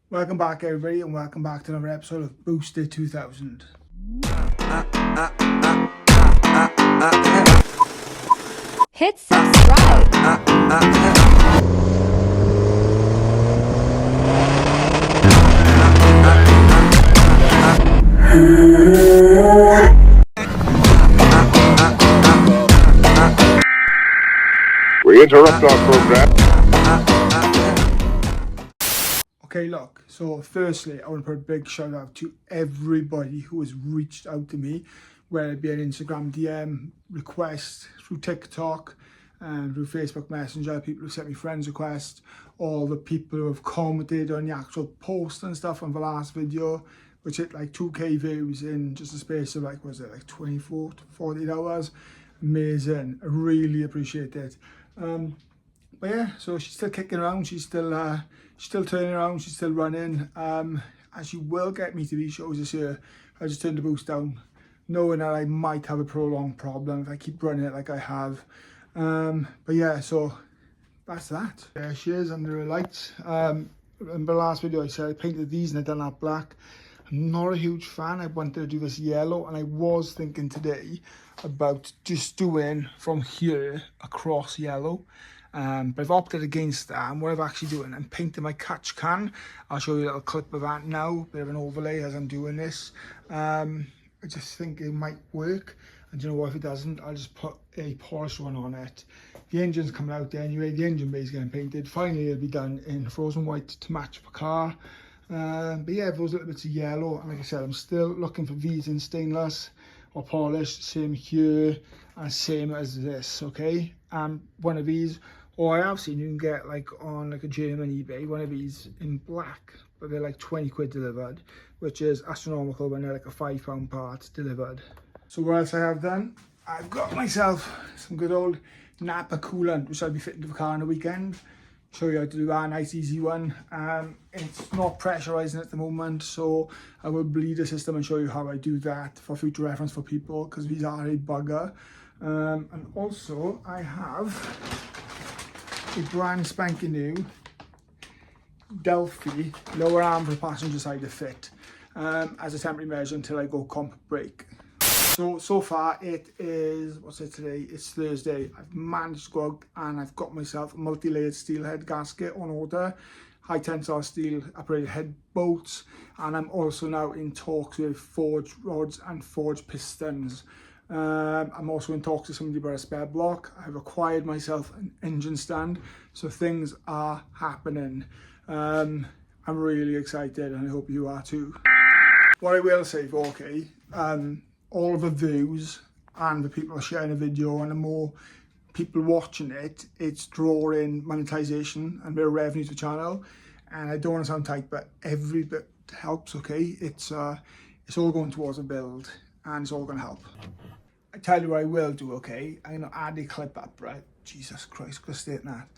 Welcome back everybody, and welcome back to another episode of Boosted 2000. Hit subscribe. We interrupt our program. Okay, look, so firstly, I want to put a big shout out to everybody who has reached out to me, whether it be an Instagram DM request, through TikTok, and through Facebook Messenger, people who sent me friends requests, all the people who have commented on the actual post and stuff on the last video, which hit like 2k views in just a space of like 24 to 48 hours. Amazing, I really appreciate it. But yeah, so she's still kicking around, she's still turning around, she's still running, and she will get me to these shows this year. I just turned the boost down, knowing that I might have a prolonged problem if I keep running it like I have. But yeah, so that's that. There she is under the lights. In the last video I said I painted these and I done that black. I'm not a huge fan. I wanted to do this yellow, and I was thinking today about just doing from here across yellow. But I've opted against that, and what I've actually doing, I'm painting my catch can. I'll show you a little clip of that now, bit of an overlay as I'm doing this. I just think it might work, and you know what, if it doesn't, I'll just put a polished one on it. The engine's coming out there anyway, the engine bay is getting painted. Finally it'll be done in frozen white to match the car. But yeah, those little bits of yellow, and like I said, I'm still looking for these in stainless or polished, same here and same as this, okay? One of these, or I have seen you can get like on like a German eBay, one of these in black, but they're like 20 quid delivered, which is astronomical when they're like a £5 part delivered. So what else I have done? I've got myself some good old Napa coolant, which I'll be fitting to the car on the weekend. Show you how to do that, nice easy one. It's not pressurizing at the moment, so I will bleed the system and show you how I do that for future reference for people, because these are a bugger. And also I have a brand spanking new Delphi lower arm for the passenger side to fit as a temporary measure until I go comp brake. So far it is, what's it today? It's Thursday. I've managed to go out and I've got myself a multi-layered steel head gasket on order, high tensile steel operated head bolts, and I'm also now in talks with forged rods and forged pistons. I'm also in talks with somebody about a spare block. I've acquired myself an engine stand, so things are happening. I'm really excited, and I hope you are too. What I will say, okay, all of the views and the people sharing the video, and the more people watching it, it's drawing monetization and a bit of revenue to the channel. And I don't want to sound tight, but every bit helps, okay? It's all going towards a build, and it's all going to help. I tell you what I will do, okay? I'm going to add a clip up, right? Jesus Christ, could state that.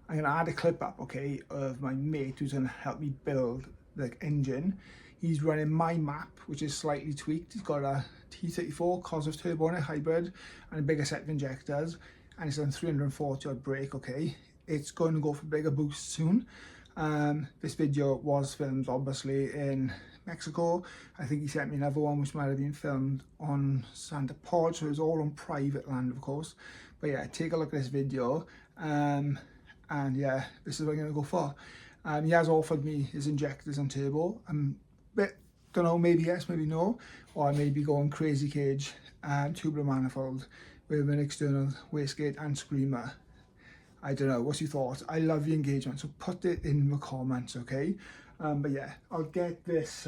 I'm going to add a clip up, okay, of my mate who's going to help me build the engine. He's running my map, which is slightly tweaked. He's got a T34 Cosworth turbo in it, hybrid, and a bigger set of injectors, and it's on 340 odd brake, okay? It's going to go for bigger boosts soon. This video was filmed obviously in Mexico. I think he sent me another one which might have been filmed on Santa Pod, so it was all on private land, of course. But yeah, take a look at this video, and yeah, this is what I'm going to go for. He has offered me his injectors and turbo. Don't know, maybe yes, maybe no, or I may be going crazy cage tubular manifold with an external wastegate and screamer. I don't know, what's your thoughts? I love the engagement, so put it in the comments, okay? But yeah, I'll get this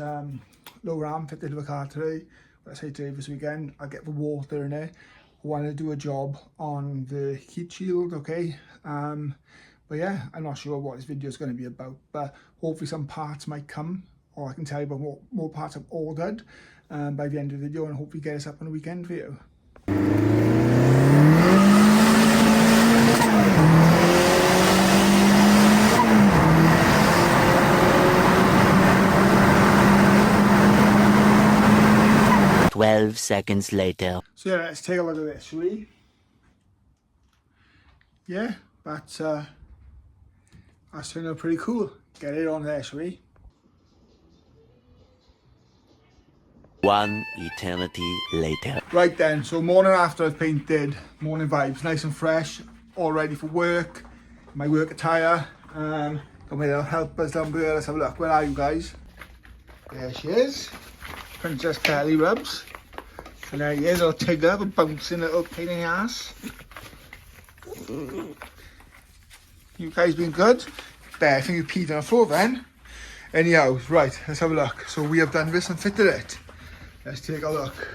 lower arm fitted to the car today. Let's say today, this weekend. I'll get the water in it. I want to do a job on the heat shield, okay? But yeah, I'm not sure what this video is going to be about, but hopefully some parts might come, or I can tell you about more parts I've ordered by the end of the video, and hopefully get us up on the weekend for you. Seconds later. So yeah, let's take a look at this, shall we? Yeah, that's turned out pretty cool. Get it on there, shall we? One eternity later. Right then, so morning after I've painted, morning vibes, nice and fresh, all ready for work, my work attire. Got my little helpers down there, let's have a look. Where are you guys? There she is, Princess Kelly Rubs. And there he is, little Tigger, with bouncing little pain in the ass. You guys been good? There, I think you peed on the floor then. Anyhow, right, let's have a look. So we have done this and fitted it. Let's take a look.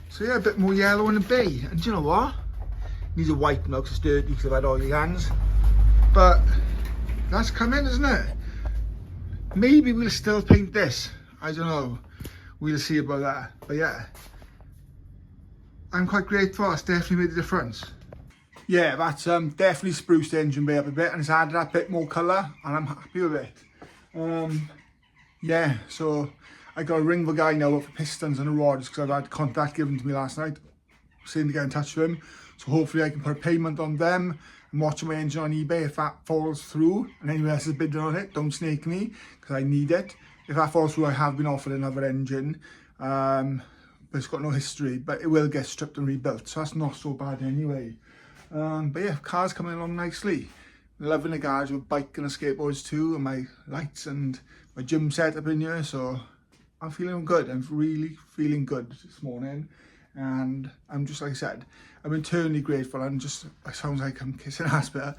So yeah, a bit more yellow in the bay. And do you know what? Needs a wipe now because it's dirty because I've had oily hands. But that's coming, isn't it? Maybe we'll still paint this. I don't know. We'll see about that. But yeah, I'm quite grateful. It's definitely made a difference. Yeah, that's definitely spruced the engine bay up a bit and it's added that bit more colour and I'm happy with it. Yeah, so I got to ring the guy now up for pistons and the rods because I've had contact given to me last night saying to get in touch with him. So hopefully I can put a payment on them. I'm watching my engine on eBay. If that falls through and anyone else is bidding on it, don't snake me because I need it. If that falls through, I have been offered another engine. But it's got no history, but it will get stripped and rebuilt. So that's not so bad anyway. But yeah, car's coming along nicely. Loving the garage with bike and the skateboards too, and my lights and my gym setup in here. So I'm feeling good. I'm really feeling good this morning. And I'm just, like I said, I'm eternally grateful. And just, it sounds like I'm kissing ass, but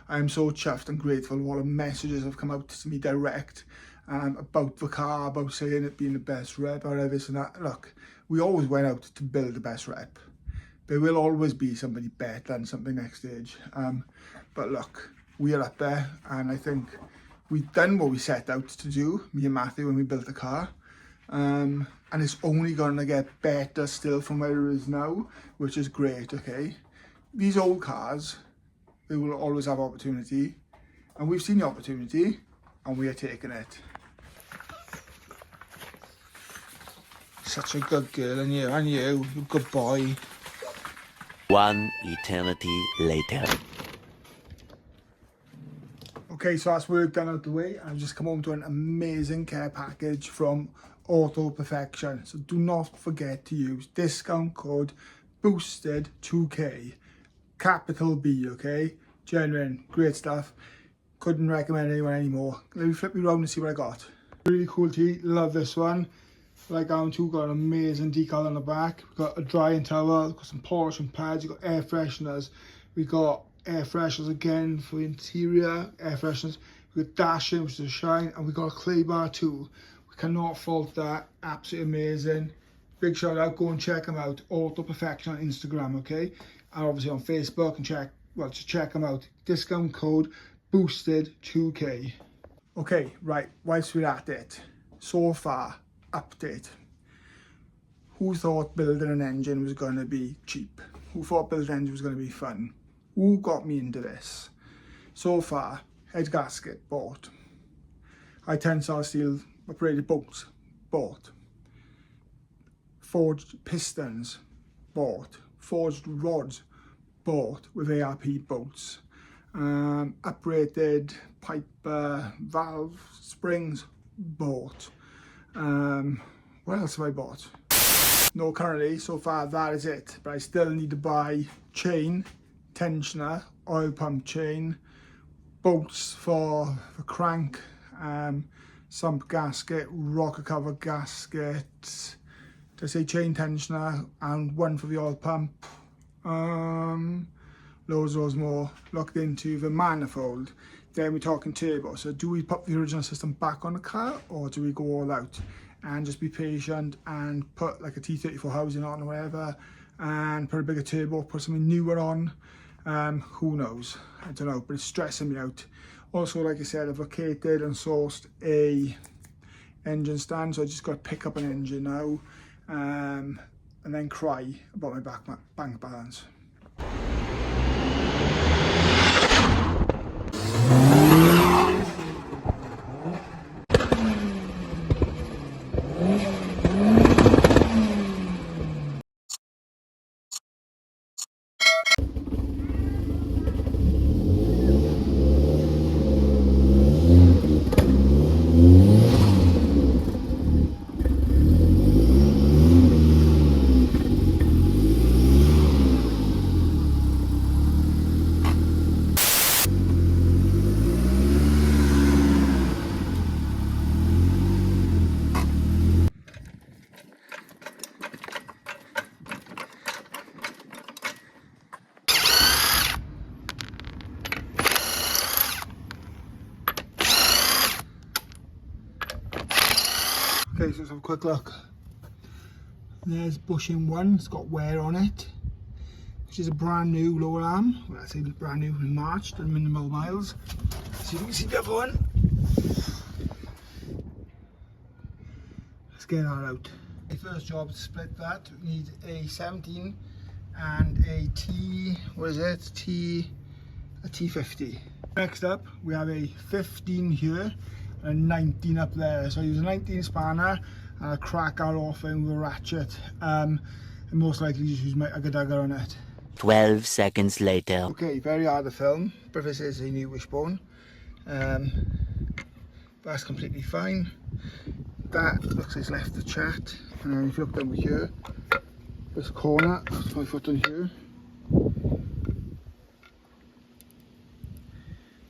I'm so chuffed and grateful. What the messages have come out to me direct about the car, about saying it being the best rep, or this and that. Look, we always went out to build the best rep. There will always be somebody better than something next stage. But look, we are up there, and I think we've done what we set out to do, me and Matthew, when we built the car. And it's only going to get better still from where it is now, which is great, okay? These old cars, they will always have opportunity, and we've seen the opportunity, and we are taking it. Such a good girl, and you, good boy. One eternity later. Okay, so that's work done out the way. I've just come home to an amazing care package from Auto Perfection. So do not forget to use discount code BOOSTED2K. Capital B, okay? Genuine, great stuff. Couldn't recommend anyone anymore. Let me flip you around and see what I got. Really cool tee, love this one. Like I'm too, got an amazing decal on the back. We've got a drying towel, got some polishing pads, you've got air fresheners. We got air fresheners again for the interior, air fresheners. We got dashing, which is a shine, and we got a clay bar too. We cannot fault that, absolutely amazing. Big shout out, go and check them out. Auto Perfection on Instagram, okay? And obviously on Facebook, and just check them out. Discount code BOOSTED2K. Okay, right, whilst we're at it, so far, update. Who thought building an engine was going to be cheap? Who thought building an engine was going to be fun? Who got me into this? So far, head gasket, bought. High tensile steel operated bolts, bought. Forged pistons, bought. Forged rods, bought with ARP bolts. Uprated pipe valve springs, bought. What else have I bought? No, currently, so far that is it, but I still need to buy chain, tensioner, oil pump chain, bolts for the crank, sump gasket, rocker cover gasket, to say chain tensioner, and one for the oil pump. Loads more. Looked into the manifold. Then we're talking turbo. So do we put the original system back on the car, or do we go all out and just be patient and put like a T34 housing on or whatever, and put a bigger turbo, put something newer on? Who knows? I don't know, but it's stressing me out. Also, like I said, I've located and sourced a engine stand, so I just got to pick up an engine now, and then cry about my bank balance. Okay, so let's have a quick look. There's bushing one, it's got wear on it, which is a brand new lower arm. Well, I say brand new in March, done minimal miles. So you can see the other one. Let's get that out. The first job to split that, we need a 17 and a T, what is it? A T50. Next up, we have a 15 here and a 19 up there. So I use a 19 spanner and I crack that off in with a ratchet. And most likely just use my dagger on it. 12 seconds later. Okay, very hard to film, but this is a new wishbone. That's completely fine. That looks like it's left the chat. And then if you look over here, this corner, put my foot on here.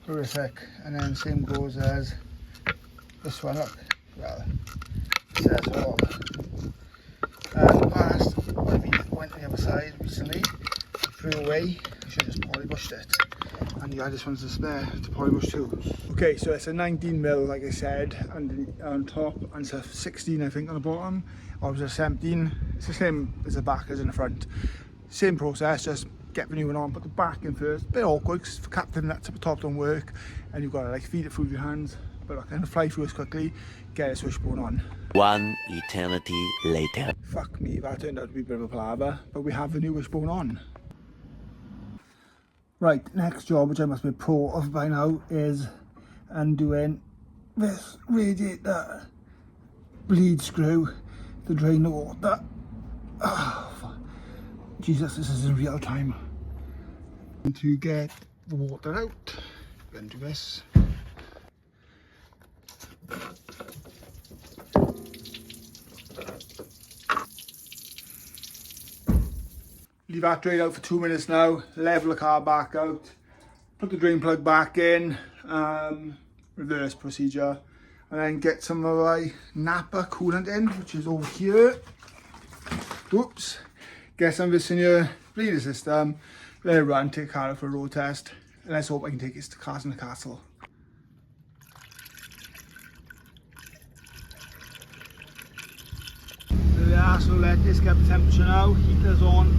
Horrific. And then same goes as this one, look. Well, it says all. Last, when we went to the other side recently, threw away, I should have just polybushed it. And yeah, this one's a spare to polybush too. Okay, so it's a 19mm, like I said, on top, and it's a 16 I think on the bottom. Or it was a 17. It's the same as the back as in the front. Same process, just get the new one on, put the back in first. Bit awkward because the captain nuts at the top don't work, and you've got to like feed it through your hands. But I can fly through as quickly, get a wishbone on. 1 eternity later. Fuck me, that turned out to be a bit of a palaver, but we have the new wishbone on. Right, next job, which I must be a pro of by now, is undoing this radiator bleed screw to drain the water. Oh, Jesus, this is in real time. And to get the water out, we're going to do this. Leave that drain out for 2 minutes now, level the car back out, put the drain plug back in, reverse procedure, and then get some of my Napa coolant in, which is over here. Whoops. Get some of this in your bleeder system, let it run, take the car out for a road test, and let's hope I can take it to Cars in the Castle. Yeah, so let this get the temperature now. Heater's on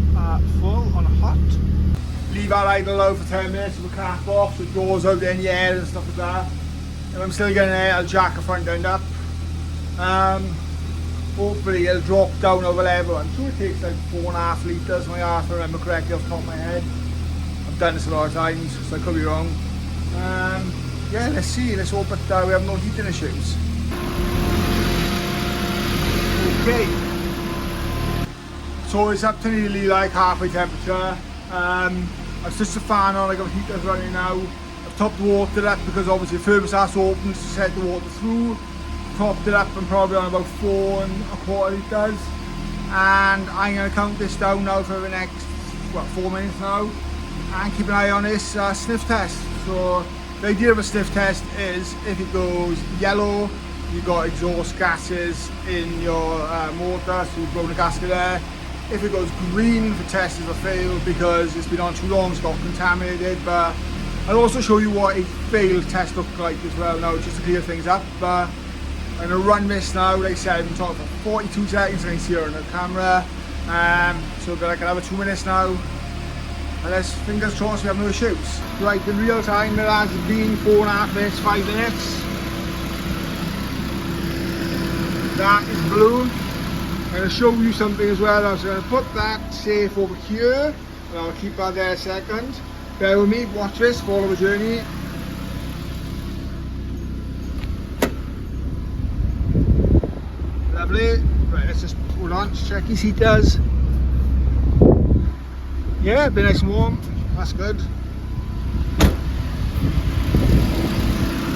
full, on hot. Leave that idle out for 10 minutes with the cap off, so it goes out in the air and stuff like that. If I'm still getting air, I'll jack the front end up. Hopefully it'll drop down over level. I'm sure it takes like 4.5 litres, my half, if I remember correctly off the top of my head. I've done this a lot of times, so I could be wrong. Yeah, let's see, let's hope that we have no heating issues. Okay. So it's up to nearly like halfway temperature. I've switched the fan on, I got the heaters running now. I've topped the water up because obviously the thermos has opened to set the water through. Topped it up and probably on about 4.25 litres. And I'm going to count this down now for the next, 4 minutes now. And keep an eye on this sniff test. So the idea of a sniff test is if it goes yellow, you've got exhaust gases in your motor, so you've blown the gasket there. If it goes green, the test is a fail because it's been on too long, it's got contaminated. But I'll also show you what a failed test looks like as well now, just to clear things up. But I'm going to run this now, like I said, I've been talking for 42 seconds, I can see her on the camera. So we've got like another 2 minutes now. And let's fingers crossed we have no issues. Right, in real time it has been 4.5 minutes, 5 minutes. That is blue. I'm going to show you something as well. I was going to put that safe over here, and I'll keep that there a second. Bear with me, watch this, follow the journey. Lovely. Right, let's just hold on, check his heaters. Yeah, be nice and warm. That's good.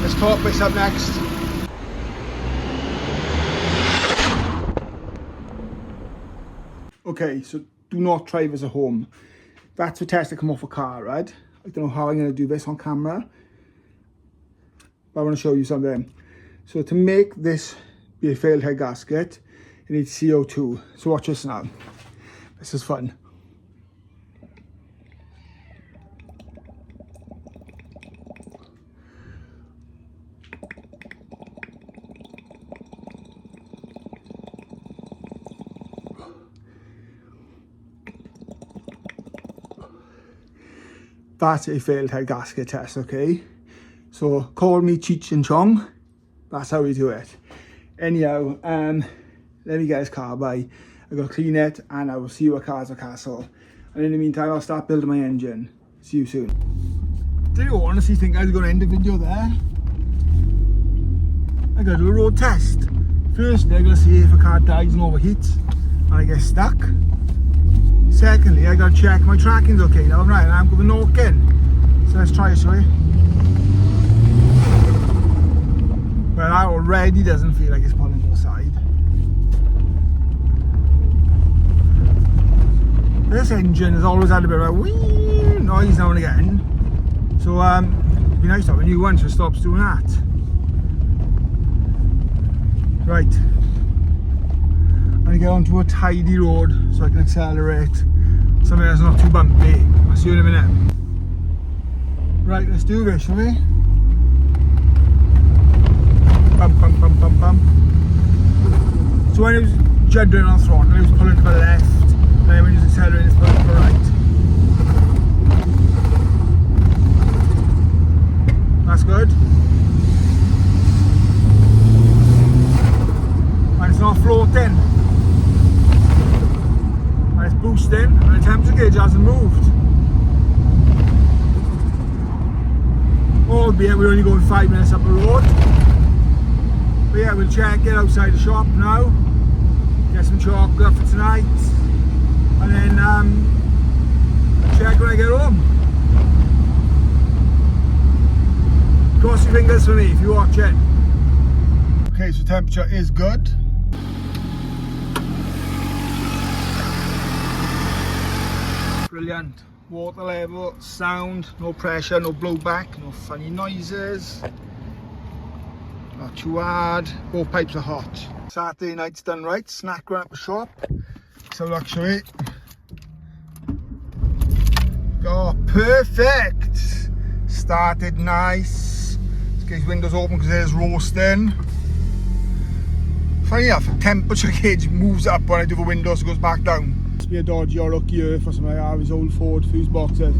Let's top this up next. Okay, so do not try this at home. That's the test that come off a car, right? I don't know how I'm going to do this on camera, but I want to show you something. So to make this be a failed head gasket, you need CO2. So watch this now. This is fun. that's a failed head gasket test, okay? So call me Cheech and Chong. That's how we do it. Anyhow, let me get this car by. I gotta clean it, and I will see you at Cars Castle. And in the meantime, I'll start building my engine. See you soon. Do you honestly think I was gonna end the video there? I gotta do a road test. Firstly, I gotta see if a car dies and overheats and I get stuck. Secondly, I gotta check my tracking's okay now, right? And I'm going to knock in. So let's try it, shall we? Well, that already doesn't feel like it's pulling to the side. This engine has always had a bit of a wee noise now and again. So it'd be nice to have a new one so it stops doing that. Right, I'm going to get onto a tidy road so I can accelerate. Something that's not too bumpy. I'll see you in a minute. Right, let's do this, shall we? Bump, bump, bump, bump, bump. So when it was juddering on throttle, it was pulling to the left, and then when it was accelerating, it's pulling to the right. That's good. And it's not floating. And it's boosting, and the temperature gauge hasn't moved. Albeit we're only going 5 minutes up the road. But yeah, we'll check it outside the shop now. Get some chocolate for tonight. And then check when I get home. Cross your fingers for me if you watch it. Okay, so temperature is good. Brilliant. Water level, sound, no pressure, no blowback, no funny noises. Not too hard. Both pipes are hot. Saturday night's done right. Snack run up the shop. So luxury. Oh, perfect. Started nice. Let's get his windows open because there's roasting. Funny enough, temperature gauge moves up when I do the windows, so it goes back down. Must be a dodgy or lucky earth or something like that. His old Ford fuse boxes.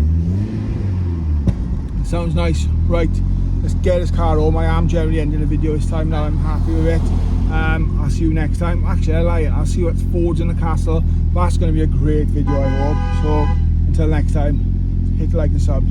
It sounds nice. Right, let's get this car home. I am generally ending the video this time now. I'm happy with it. I'll see you next time. Actually, I lie. I'll see you at Ford's in the castle. That's going to be a great video, I hope. So until next time, hit the like and sub.